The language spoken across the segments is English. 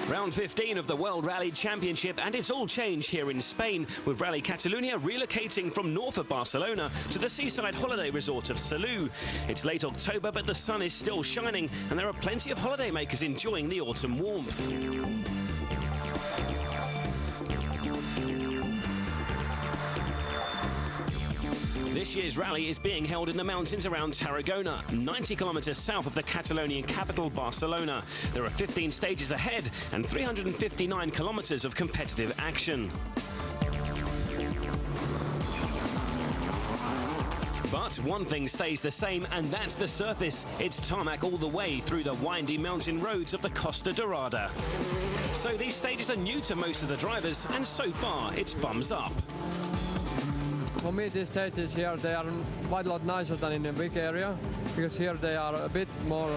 Round 15 of the World Rally Championship, and it's all changed here in Spain, with Rally.Catalunya relocating from north of Barcelona to the seaside holiday resort of Salou. It's late October, but the sun is still shining, and there are plenty of holidaymakers enjoying the autumn warmth. This year's rally is being held in the mountains around Tarragona, 90 kilometres south of the Catalonian capital, Barcelona. There are 15 stages ahead and 359 kilometres of competitive action. But one thing stays the same, and that's the surface. It's tarmac all the way through the windy mountain roads of the Costa Dorada. So these stages are new to most of the drivers, and so far it's thumbs up. For me, these stages here, they are quite a lot nicer than in the big area, because here they are a bit more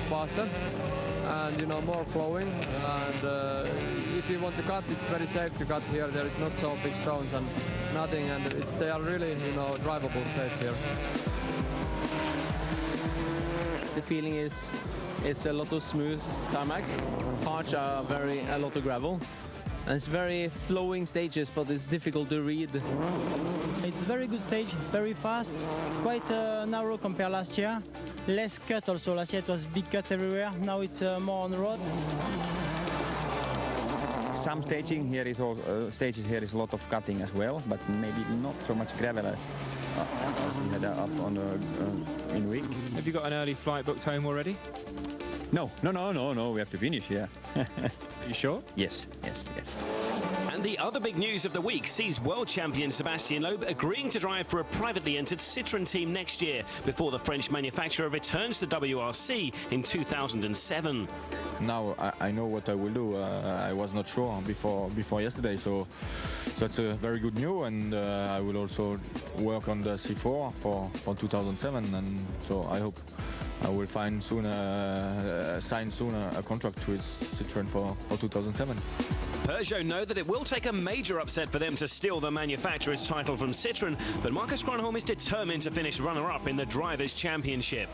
faster and, you know, more flowing. And if you want to cut, it's very safe to cut here. There is not so big stones and nothing, and they are really, you know, drivable stages here. The feeling is it's a lot of smooth tarmac. Parts are a lot of gravel. And it's very flowing stages, but it's difficult to read. It's very good stage, very fast, quite narrow compared last year. Less cut also. Last year it was big cut everywhere. Now it's more on the road. Some staging here is also, stages here is a lot of cutting as well, but maybe not so much gravel as we had up on in week. Have you got an early flight booked home already? No. We have to finish here. Are you sure? Yes. And the other big news of the week sees world champion Sébastien Loeb agreeing to drive for a privately entered Citroën team next year before the French manufacturer returns to WRC in 2007. Now I know what I will do. I was not sure before yesterday, so that's a very good news. And I will also work on the C4 for 2007, and so I hope I will sign soon a contract with Citroën for 2007. Peugeot know that it will take a major upset for them to steal the manufacturer's title from Citroën, but Marcus Grönholm is determined to finish runner-up in the Drivers' Championship.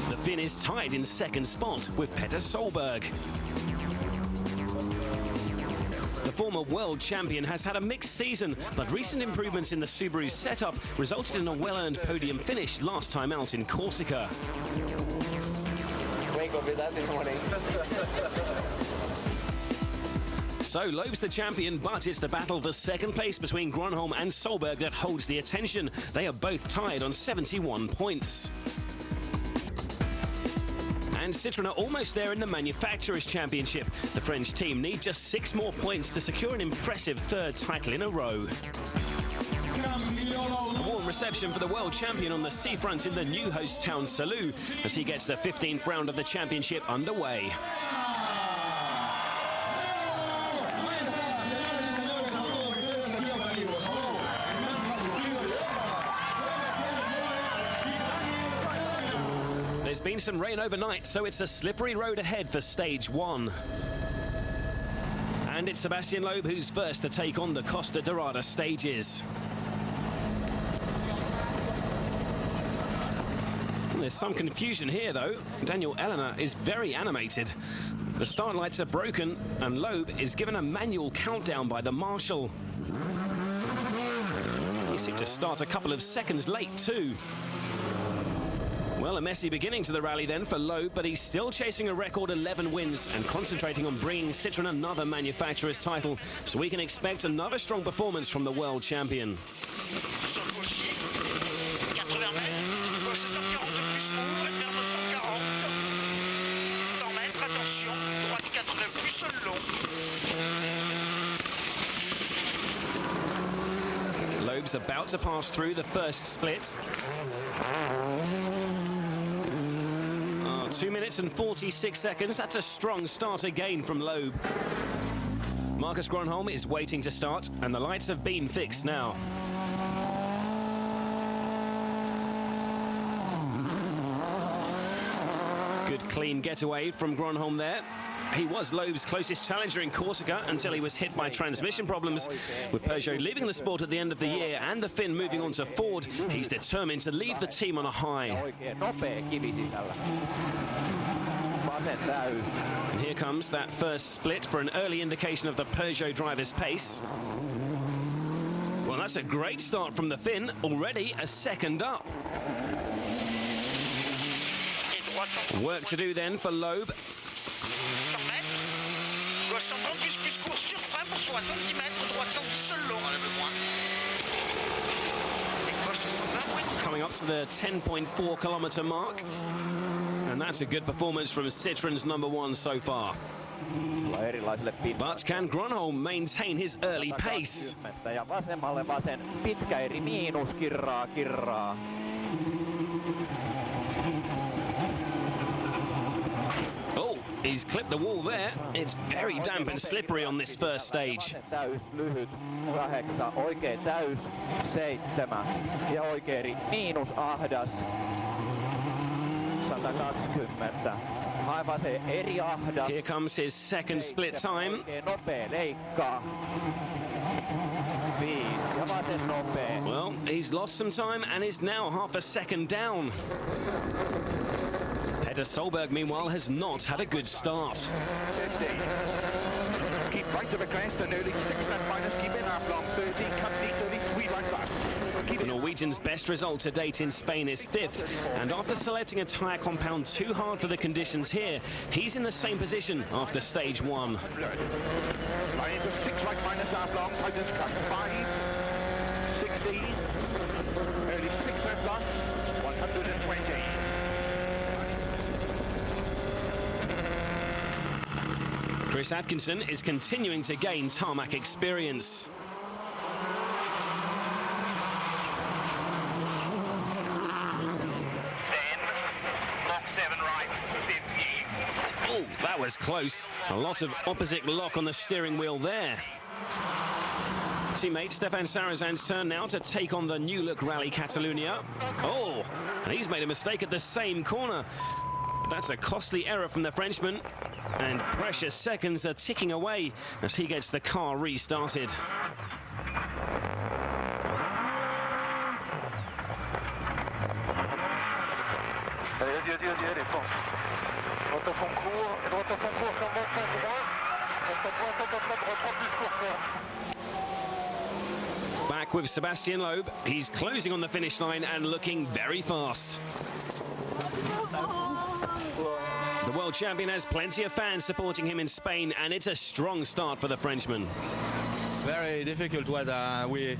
The Finn is tied in second spot with Petter Solberg. The former world champion has had a mixed season, but recent improvements in the Subaru's setup resulted in a well-earned podium finish last time out in Corsica. Wake up with that this morning. So Loeb's the champion, but it's the battle for second place between Grönholm and Solberg that holds the attention. They are both tied on 71 points. And Citroën are almost there in the Manufacturers' Championship. The French team need just 6 more points to secure an impressive third title in a row. A warm reception for the world champion on the seafront in the new host town Salou as he gets the 15th round of the championship underway. There's been some rain overnight, so it's a slippery road ahead for stage 1. And it's Sébastien Loeb who's first to take on the Costa Dorada stages. There's some confusion here, though. Daniel Elena is very animated. The start lights are broken, and Loeb is given a manual countdown by the marshal. He seemed to start a couple of seconds late, too. Well, a messy beginning to the rally then for Loeb, but he's still chasing a record 11 wins and concentrating on bringing Citroën another manufacturer's title, so we can expect another strong performance from the world champion. Loeb's about to pass through the first split. 2 minutes and 46 seconds. That's a strong start again from Loeb. Marcus Grönholm is waiting to start, and the lights have been fixed now. Good clean getaway from Grönholm there. He was Loeb's closest challenger in Corsica until he was hit by transmission problems. With Peugeot leaving the sport at the end of the year and the Finn moving on to Ford, he's determined to leave the team on a high. And here comes that first split for an early indication of the Peugeot driver's pace. Well, that's a great start from the Finn, already a second up. Work to do then for Loeb. Coming up to the 10.4 kilometre mark. And that's a good performance from Citroen's number one so far. But can Grönholm maintain his early pace? Oh, he's clipped the wall there. It's very damp and slippery on this first stage. Here comes his second split time. Well, he's lost some time and is now half a second down. Peter Solberg, meanwhile, has not had a good start. Keep right to the crest and early 6 minus, keep in half long, 30, cut deep, 33 right fast. The Norwegian's best result to date in Spain is 5th, and after selecting a tyre compound too hard for the conditions here, he's in the same position after stage 1. Line to 6 right minus half long, tightens cut 5, 16, early 6 left lost, 120. Chris Atkinson is continuing to gain tarmac experience. Oh, that was close. A lot of opposite lock on the steering wheel there. Teammate Stefan Sarazan's turn now to take on the new look Rally Catalunya. Oh, and he's made a mistake at the same corner. That's a costly error from the Frenchman, and precious seconds are ticking away as he gets the car restarted. Back with Sebastian Loeb. He's closing on the finish line and looking very fast. The world champion has plenty of fans supporting him in Spain, and it's a strong start for the Frenchman. Very difficult weather. We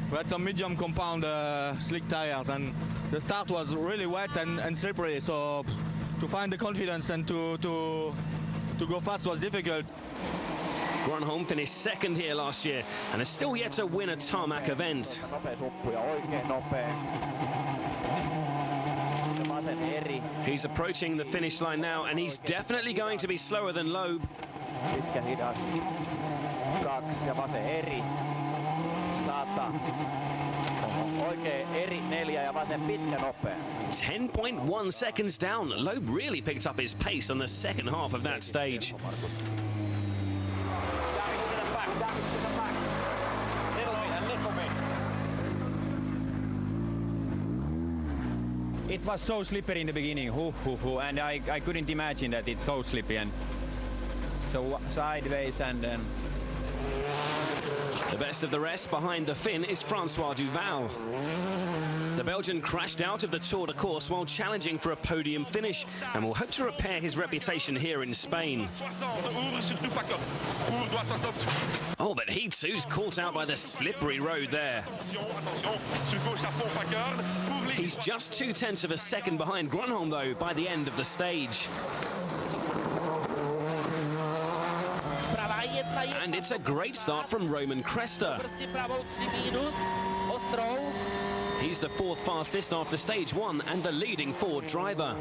had some medium compound slick tires, and the start was really wet and slippery, so to find the confidence and to go fast was difficult. Grönholm finished second here last year and is still yet to win a tarmac event. He's approaching the finish line now, and he's definitely going to be slower than Loeb. 10.1 seconds down. Loeb really picked up his pace on the second half of that stage. It was so slippery in the beginning, and I couldn't imagine that it's so slippery, and so sideways and then... The best of the rest behind the Finn is Francois Duval. The Belgian crashed out of the Tour de Course while challenging for a podium finish and will hope to repair his reputation here in Spain. Oh, but he too's caught out by the slippery road there. He's just 0.2 of a second behind Grönholm, though, by the end of the stage. And it's a great start from Roman Cresta. He's the 4th fastest after stage 1 and the leading Ford driver.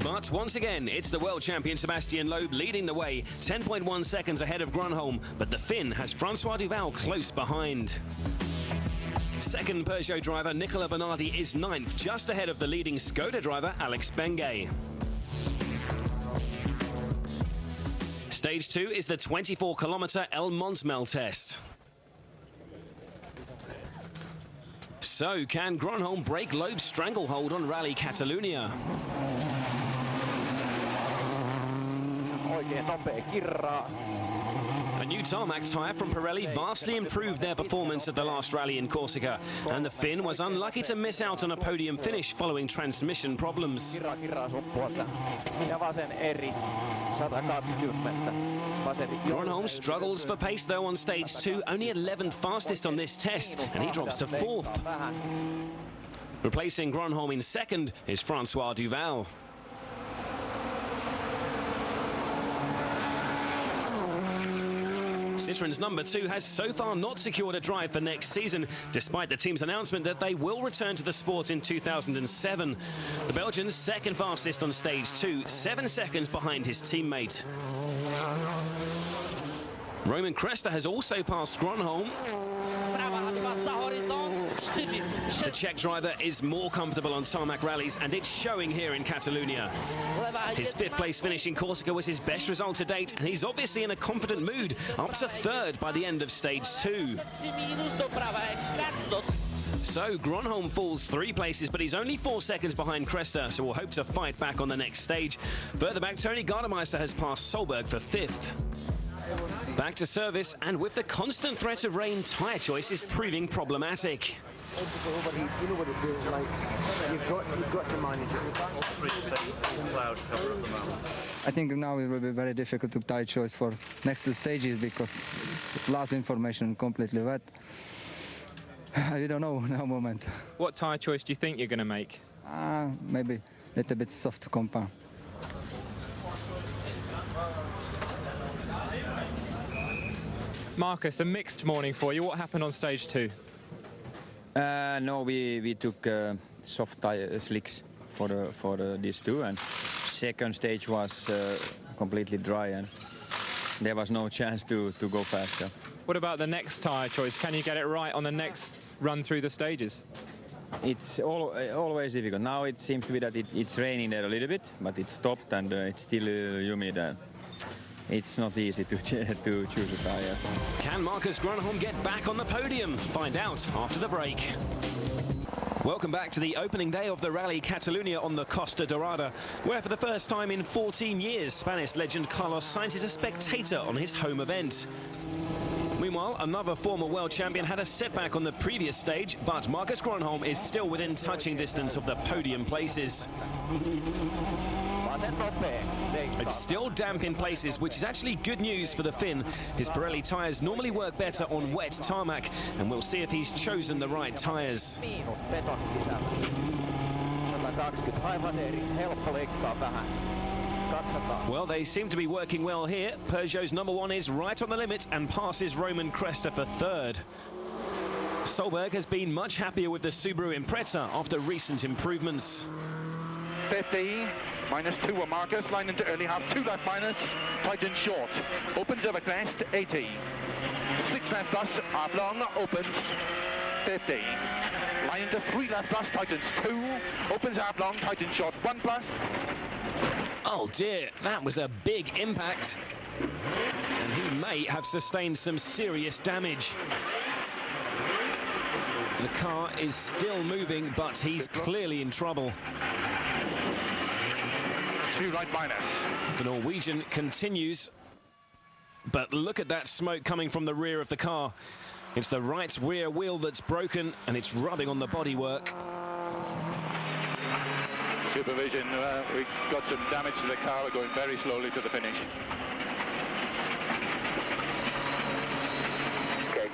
But once again, it's the world champion Sebastian Loeb leading the way, 10.1 seconds ahead of Grönholm, but the Finn has Francois Duval close behind. Second Peugeot driver Nicola Bernardi is 9th, just ahead of the leading Skoda driver Alex Bengay. Stage 2 is the 24-kilometre El Montmel test. So, can Gronholm break Loeb's stranglehold on Rally Catalunya? Oikein nopea kirraa. A new tarmac tyre from Pirelli vastly improved their performance at the last rally in Corsica, and the Finn was unlucky to miss out on a podium finish following transmission problems. Kirraa sun puolta. Ja vasen eri. 120. Gronholm struggles for pace though on stage 2, only 11th fastest on this test, and he drops to 4th. Replacing Gronholm in 2nd is Francois Duval. Citroen's number 2 has so far not secured a drive for next season, despite the team's announcement that they will return to the sport in 2007. The Belgian's 2nd fastest on stage 2, 7 seconds behind his teammate. Roman Cresta has also passed Gronholm. The Czech driver is more comfortable on tarmac rallies, and it's showing here in Catalunya. His 5th place finish in Corsica was his best result to date, and he's obviously in a confident mood, up to 3rd by the end of stage 2. So Gronholm falls 3 places, but he's only 4 seconds behind Cresta, so we'll hope to fight back on the next stage. Further back, Tony Gardemeister has passed Solberg for 5th. Back to service, and with the constant threat of rain, tyre choice is proving problematic. You know what it feels like. You've got to manage it. Cloud cover at the moment. I think now it will be very difficult to tyre choice for next 2 stages because it's last information completely wet. I don't know now moment. What tyre choice do you think you're going to make? Maybe a little bit soft compound. Marcus, a mixed morning for you. What happened on stage 2? No, we took soft tire slicks for these 2, and 2nd stage was completely dry, and there was no chance to go faster. What about the next tyre choice? Can you get it right on the next run through the stages? It's always difficult. Now it seems to be that it's raining there a little bit, but it stopped, and it's still humid. It's not easy to choose a tyre. Can Marcus Gronholm get back on the podium? Find out after the break. Welcome back to the opening day of the Rally Catalunya on the Costa Dorada, where for the first time in 14 years, Spanish legend Carlos Sainz is a spectator on his home event. Meanwhile, another former world champion had a setback on the previous stage, but Marcus Gronholm is still within touching distance of the podium places. It's still damp in places, which is actually good news for the Finn. His Pirelli tyres normally work better on wet tarmac, and we'll see if he's chosen the right tyres. Well, they seem to be working well here. Peugeot's number 1 is right on the limit and passes Roman Cresta for 3rd. Solberg has been much happier with the Subaru Impreza after recent improvements. 50, -2 on Marcus, line into early half, 2 left minus, tight and short, opens over crest, 80, 6 left plus, half long, opens, 50, line into 3 left plus, tightens 2, opens half long, tight and short, 1 plus. Oh dear, that was a big impact, and he may have sustained some serious damage. The car is still moving, but he's clearly in trouble. 2 right minus. The Norwegian continues, but look at that smoke coming from the rear of the car. It's the right rear wheel that's broken, and it's rubbing on the bodywork. Supervision, we got some damage to the car. We're going very slowly to the finish. Okay.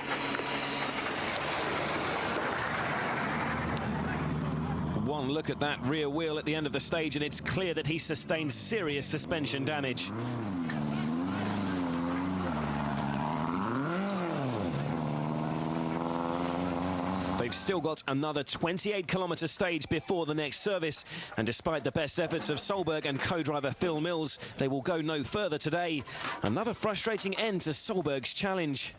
One look at that rear wheel at the end of the stage, and it's clear that he sustained serious suspension damage. They've still got another 28-kilometre stage before the next service, and despite the best efforts of Solberg and co-driver Phil Mills, they will go no further today. Another frustrating end to Solberg's challenge.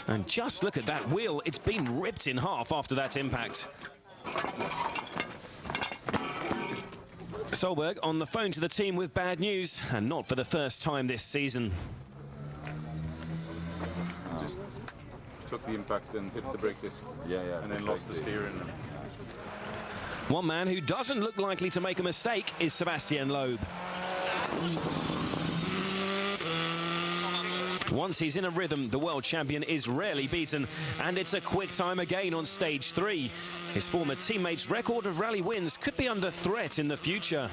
And just look at that wheel, it's been ripped in half after that impact. Solberg on the phone to the team with bad news, and not for the first time this season. took the impact and hit the brake disc. Yeah. And then lost the steering. One man who doesn't look likely to make a mistake is Sebastian Loeb. Once he's in a rhythm, the world champion is rarely beaten, and it's a quick time again on stage 3. His former teammate's record of rally wins could be under threat in the future.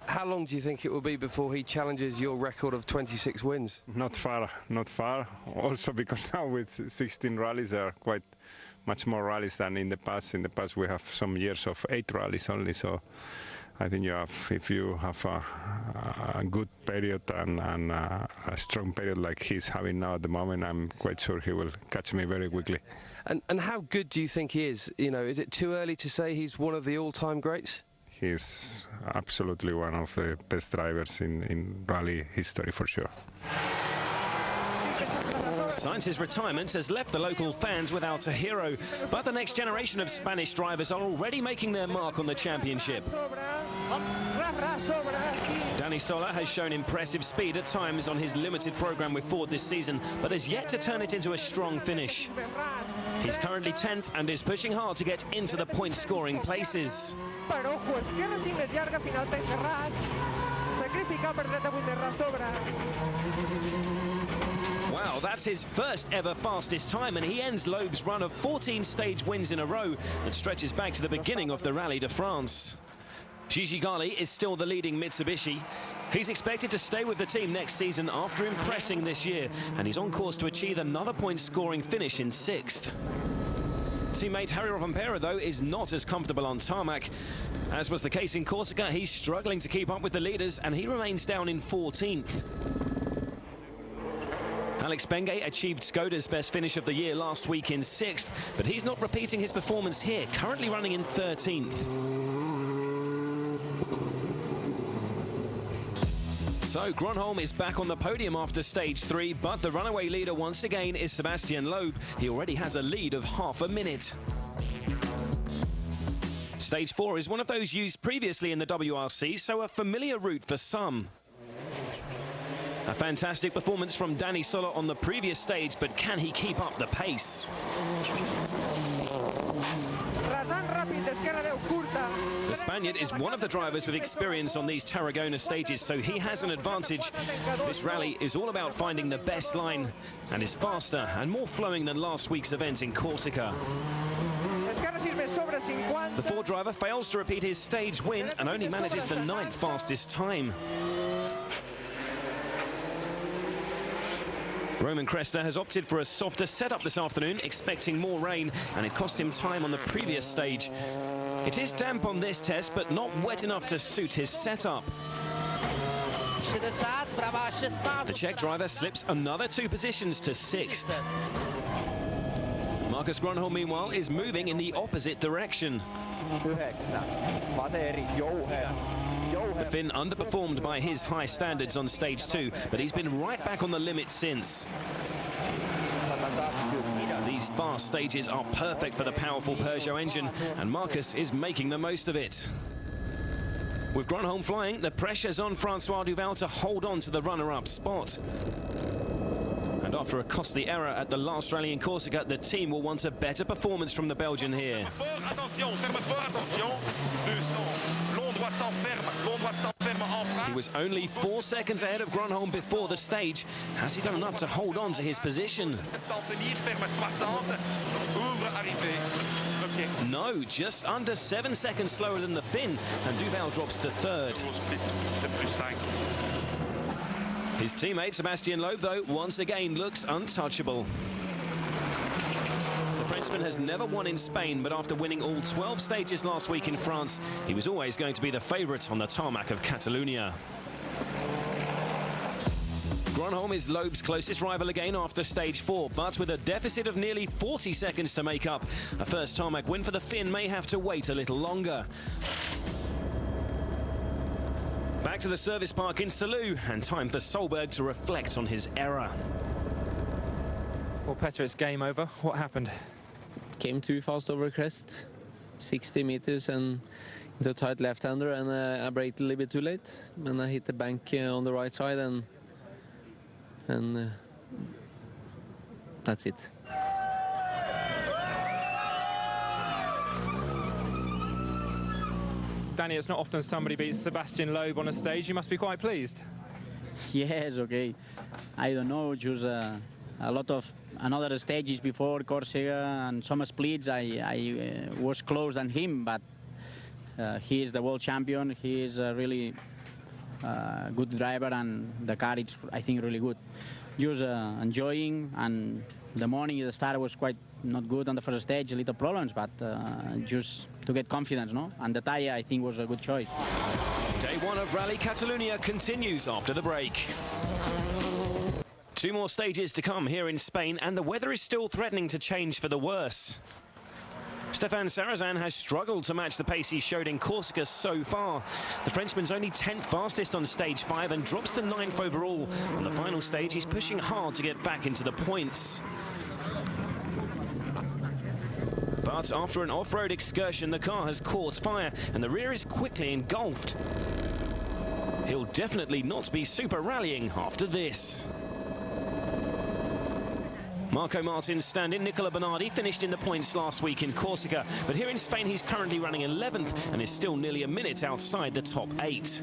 How long do you think it will be before he challenges your record of 26 wins? Not far, not far. Also because now with 16 rallies, there are quite much more rallies than in the past. In the past, we have some years of 8 rallies only. So I think if you have a good period and a strong period like he's having now at the moment, I'm quite sure he will catch me very quickly. And how good do you think he is? You know, is it too early to say he's one of the all-time greats? He's absolutely one of the best drivers in rally history for sure. Sainz's retirement has left the local fans without a hero, but the next generation of Spanish drivers are already making their mark on the championship. Dani Sola has shown impressive speed at times on his limited program with Ford this season, but has yet to turn it into a strong finish. He's currently 10th and is pushing hard to get into the point-scoring places. Wow, that's his first ever fastest time, and he ends Loeb's run of 14 stage wins in a row that stretches back to the beginning of the Rallye de France. Gigi Gali is still the leading Mitsubishi. He's expected to stay with the team next season after impressing this year, and he's on course to achieve another point-scoring finish in 6th. Teammate Harry Rovanpera, though, is not as comfortable on tarmac. As was the case in Corsica, he's struggling to keep up with the leaders, and he remains down in 14th. Alex Bengay achieved Skoda's best finish of the year last week in 6th, but he's not repeating his performance here, currently running in 13th. So Gronholm is back on the podium after stage 3, but the runaway leader once again is Sebastian Loeb. He already has a lead of half a minute. Stage 4 is one of those used previously in the WRC, so a familiar route for some. A fantastic performance from Dani Sola on the previous stage, but can he keep up the pace? The Spaniard is one of the drivers with experience on these Tarragona stages, so he has an advantage. This rally is all about finding the best line and is faster and more flowing than last week's event in Corsica. The Ford driver fails to repeat his stage win and only manages the 9th fastest time. Roman Cresta has opted for a softer setup this afternoon, expecting more rain, and it cost him time on the previous stage. It is damp on this test, but not wet enough to suit his setup. The Czech driver slips another 2 positions to 6th. Marcus Gronholm, meanwhile, is moving in the opposite direction. The Finn underperformed by his high standards on stage 2, but he's been right back on the limit since. These fast stages are perfect for the powerful Peugeot engine, and Marcus is making the most of it. With Gronholm flying, the pressure's on Francois Duval to hold on to the runner-up spot. And after a costly error at the last rally in Corsica, the team will want a better performance from the Belgian here. He was only 4 seconds ahead of Gronholm before the stage. Has he done enough to hold on to his position? No, just under 7 seconds slower than the Finn, and Duval drops to 3rd. His teammate Sebastian Loeb, though, once again looks untouchable. The Frenchman has never won in Spain, but after winning all 12 stages last week in France, he was always going to be the favourite on the tarmac of Catalunya. Gronholm is Loeb's closest rival again after stage 4, but with a deficit of nearly 40 seconds to make up. A first tarmac win for the Finn may have to wait a little longer. Back to the service park in Salou, and time for Solberg to reflect on his error. Well, Petter, it's game over. What happened? Came too fast over crest, 60 meters, and The tight left-hander, and I braked a little bit too late, and I hit the bank on the right side, and that's it. Danny, it's not often somebody beats Sebastian Loeb on a stage. You must be quite pleased. Yes, okay. I don't know, just a lot of another stages before Corsica and some splits. I was close than him, but he is the world champion. He is a really good driver, and the car is, I think, really good. Just enjoying, and the morning the start was quite not good on the first stage, little problems, but just to get confidence, no? And the tire, I think, was a good choice. Day one of Rally Catalunya continues after the break. 2 more stages to come here in Spain, and the weather is still threatening to change for the worse. Stefan Sarrazin has struggled to match the pace he showed in Corsica so far. The Frenchman's only 10th fastest on stage 5 and drops to 9th overall. On the final stage, he's pushing hard to get back into the points. But after an off-road excursion, the car has caught fire and the rear is quickly engulfed. He'll definitely not be super rallying after this. Marco Martin's stand-in, Nicola Bernardi, finished in the points last week in Corsica, but here in Spain he's currently running 11th and is still nearly a minute outside the top 8.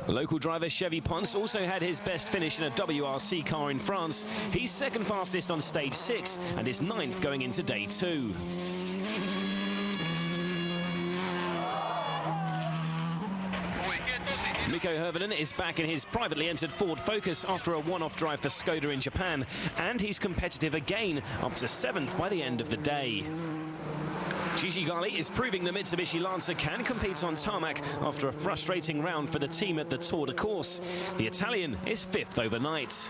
Local driver Chevy Ponce also had his best finish in a WRC car in France. He's second fastest on stage 6 and is 9th going into day 2. Mikko Hirvonen is back in his privately entered Ford Focus after a one-off drive for Skoda in Japan, and he's competitive again, up to 7th by the end of the day. Gigi Gali is proving the Mitsubishi Lancer can compete on tarmac after a frustrating round for the team at the Tour de Corse. The Italian is 5th overnight.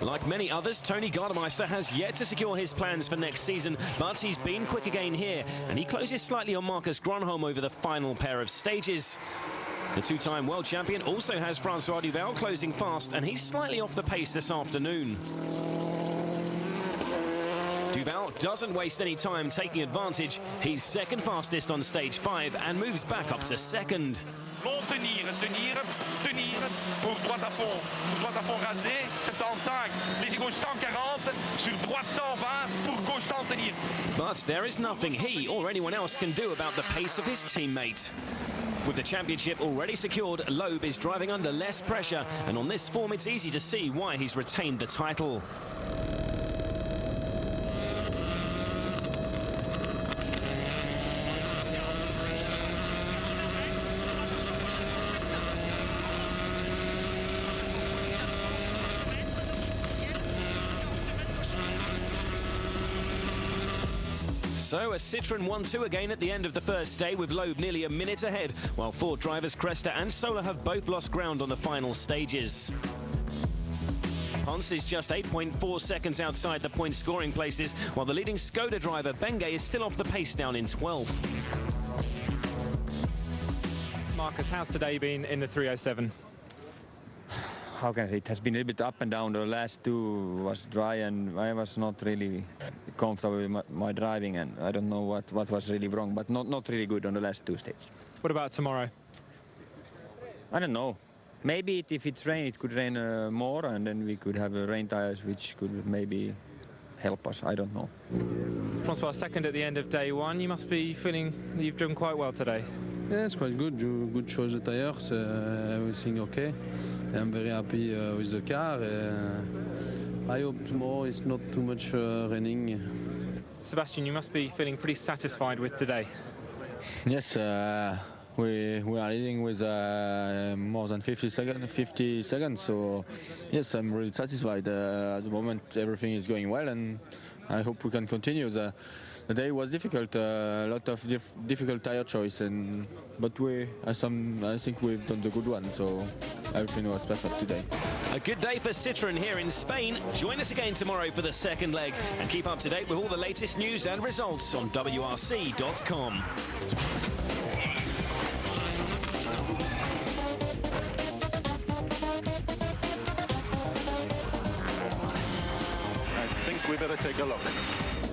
Like many others, Tony Gardemeister has yet to secure his plans for next season, but he's been quick again here, and he closes slightly on Marcus Gronholm over the final pair of stages. The 2-time world champion also has Francois Duval closing fast, and he's slightly off the pace this afternoon. Duval doesn't waste any time taking advantage. He's second fastest on stage 5 and moves back up to 2nd. Bon, tenir, pour droite à fond rasé, 75, léger gauche 140, sur droite 120, pour gauche 100 tenir. But there is nothing he or anyone else can do about the pace of his teammate. With the championship already secured, Loeb is driving under less pressure, and on this form it's easy to see why he's retained the title. So a Citroën 1-2 again at the end of the first day, with Loeb nearly a minute ahead, while Ford drivers Cresta and Sola have both lost ground on the final stages. Ponce is just 8.4 seconds outside the point scoring places, while the leading Skoda driver Bengay is still off the pace down in 12th. Marcus, how's today been in the 307? How can I say? It has been a little bit up and down. The last 2 was dry, and I was not really comfortable with my driving, and I don't know what was really wrong, but not really good on the last 2 stages. What about tomorrow? I don't know. Maybe if it's rain, it could rain more, and then we could have rain tires, which could maybe help us. I don't know. Francois, second at the end of day 1. You must be feeling that you've done quite well today. Yeah, it's quite good. Good choice of tires, everything okay. I'm very happy with the car. I hope tomorrow it's not too much raining. Sebastian, you must be feeling pretty satisfied with today. Yes, we are leading with more than 50 seconds. So yes, I'm really satisfied. At the moment, everything is going well, and I hope we can continue. The day was difficult, a lot of difficult tire choice, but I think we've done the good one, so everything was perfect today. A good day for Citroën here in Spain. Join us again tomorrow for the second leg, and keep up to date with all the latest news and results on WRC.com. I think we better take a look.